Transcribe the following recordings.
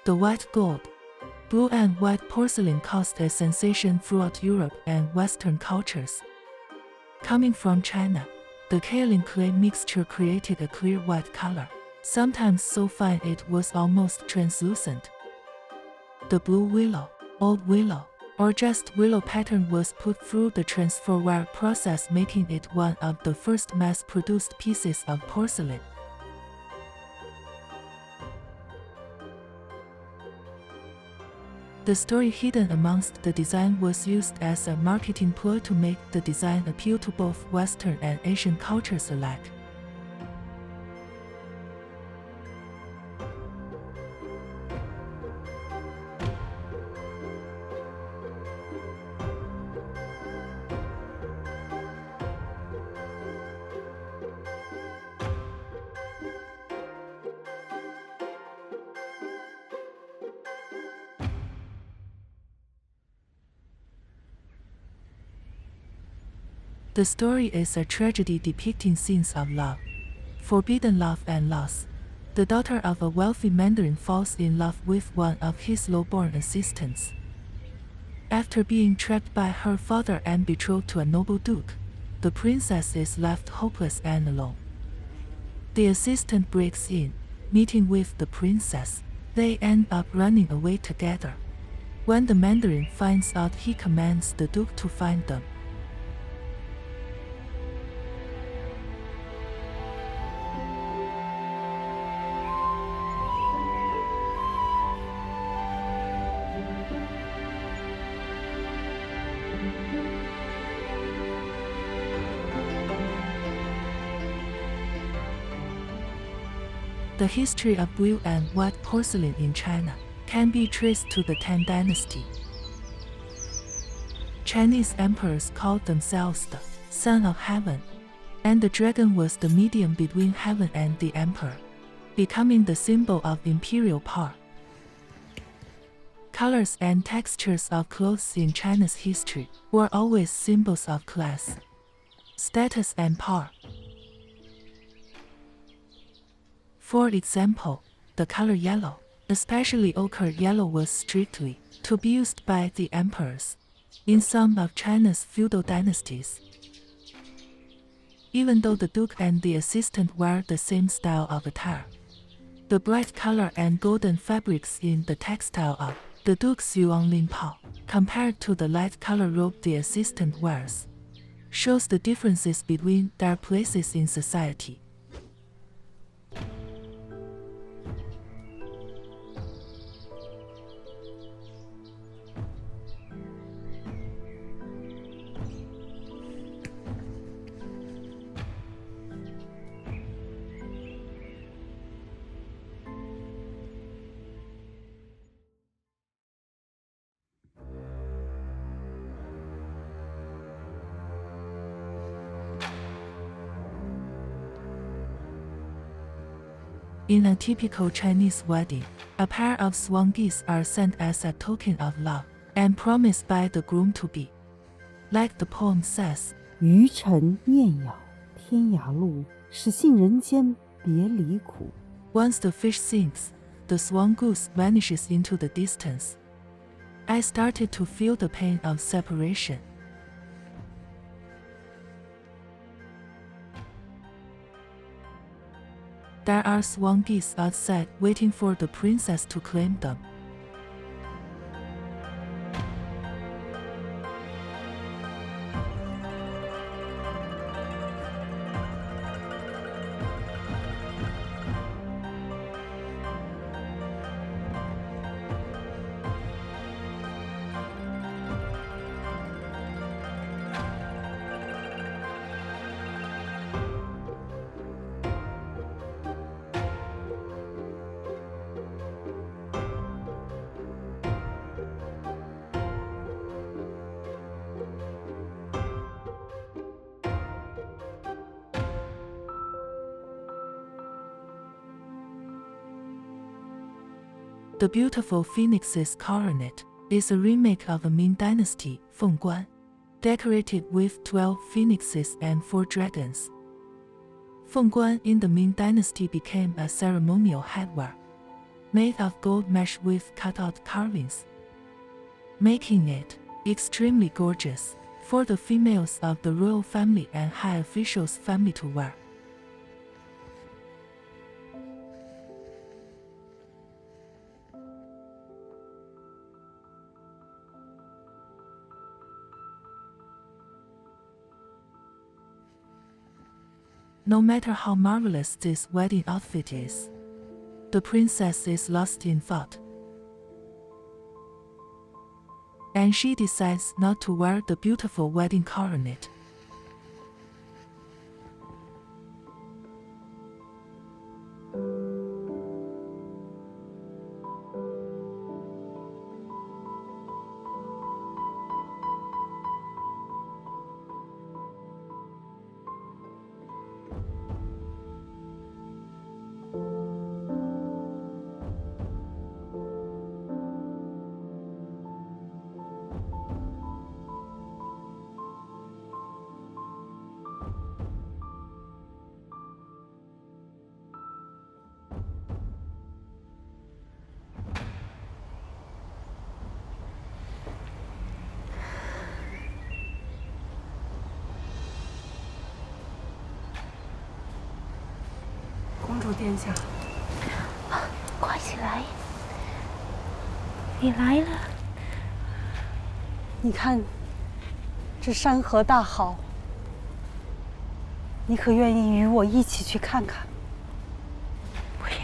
The white gold. Blue and white porcelain caused a sensation throughout Europe and Western cultures. Coming from China, the kaolin clay mixture created a clear white color, sometimes so fine it was almost translucent. The blue willow, old willow, or just willow pattern was put through the transfer wire process, making it one of the first mass-produced pieces of porcelain. The story hidden amongst the design was used as a marketing ploy to make the design appeal to both Western and Asian cultures alike. The story is a tragedy depicting scenes of love, forbidden love and loss. The daughter of a wealthy mandarin falls in love with one of his low-born assistants. After being trapped by her father and betrothed to a noble duke, the princess is left hopeless and alone. The assistant breaks in, meeting with the princess. They end up running away together. When the mandarin finds out, he commands the duke to find them. The history of blue and white porcelain in China can be traced to the Tang Dynasty. Chinese emperors called themselves the Son of Heaven, and the dragon was the medium between heaven and the emperor, becoming the symbol of imperial power. Colors and textures of clothes in China's history were always symbols of class, status, and power. For example, the color yellow, especially ochre yellow, was strictly to be used by the emperors in some of China's feudal dynasties. Even though the duke and the assistant wear the same style of attire, the bright color and golden fabrics in the textile of the duke's Yuan Pao, compared to the light color robe the assistant wears, shows the differences between their places in society. In a typical Chinese wedding, a pair of swan geese are sent as a token of love and promise by the groom-to-be. Like the poem says, 渔尘念咬天涯路，是信人间别离苦。 Once the fish sinks, the swan goose vanishes into the distance. I started to feel the pain of separation. There are swan geese outside waiting for the princess to claim them. The beautiful phoenix's coronet is a remake of a Ming Dynasty, Fengguan, decorated with 12 phoenixes and 4 dragons. Fengguan in the Ming Dynasty became a ceremonial headwear. made of gold mesh with cutout carvings, making it extremely gorgeous for the females of the royal family and high officials' family to wear. No matter how marvelous this wedding outfit is, the princess is lost in thought, and she decides not to wear the beautiful wedding coronet.公主殿下，快起来！你来了。你看，这山河大好，你可愿意与我一起去看看？不愿意。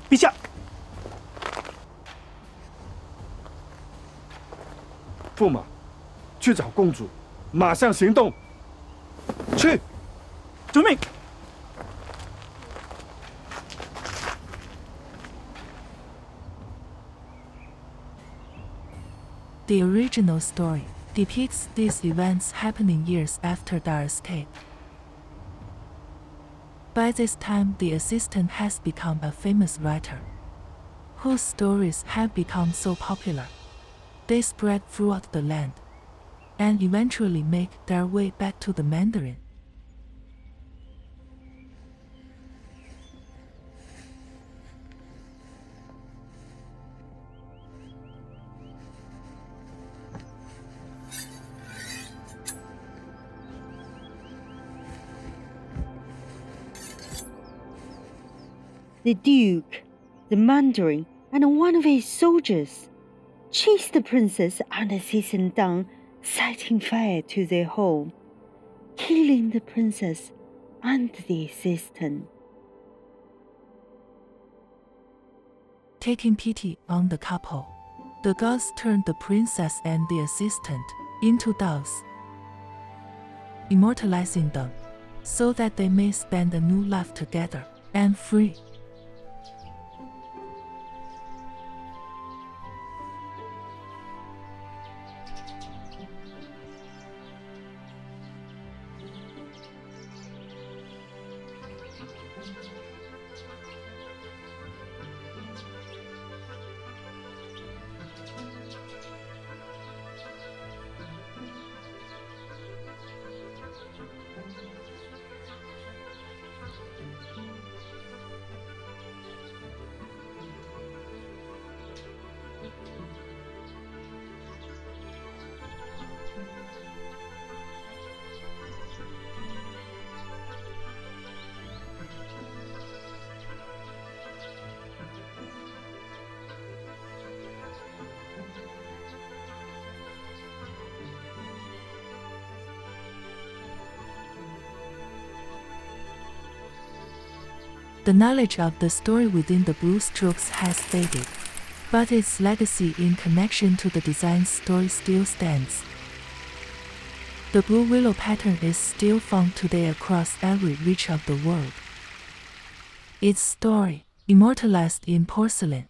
陛下，驸马，去找公主，马上行动。去，遵命。The original story depicts these events happening years after their escape. By this time, the assistant has become a famous writer, whose stories have become so popular. They spread throughout the land, and eventually make their way back to the Mandarin. The Duke, the Mandarin, and one of his soldiers chased the princess and assistant down, setting fire to their home, killing the princess and the assistant. Taking pity on the couple, the gods turned the princess and the assistant into doves, immortalizing them so that they may spend a new life together and free. The knowledge of the story within the blue strokes has faded, but its legacy in connection to the design's story still stands. The blue willow pattern is still found today across every reach of the world. Its story, immortalized in porcelain,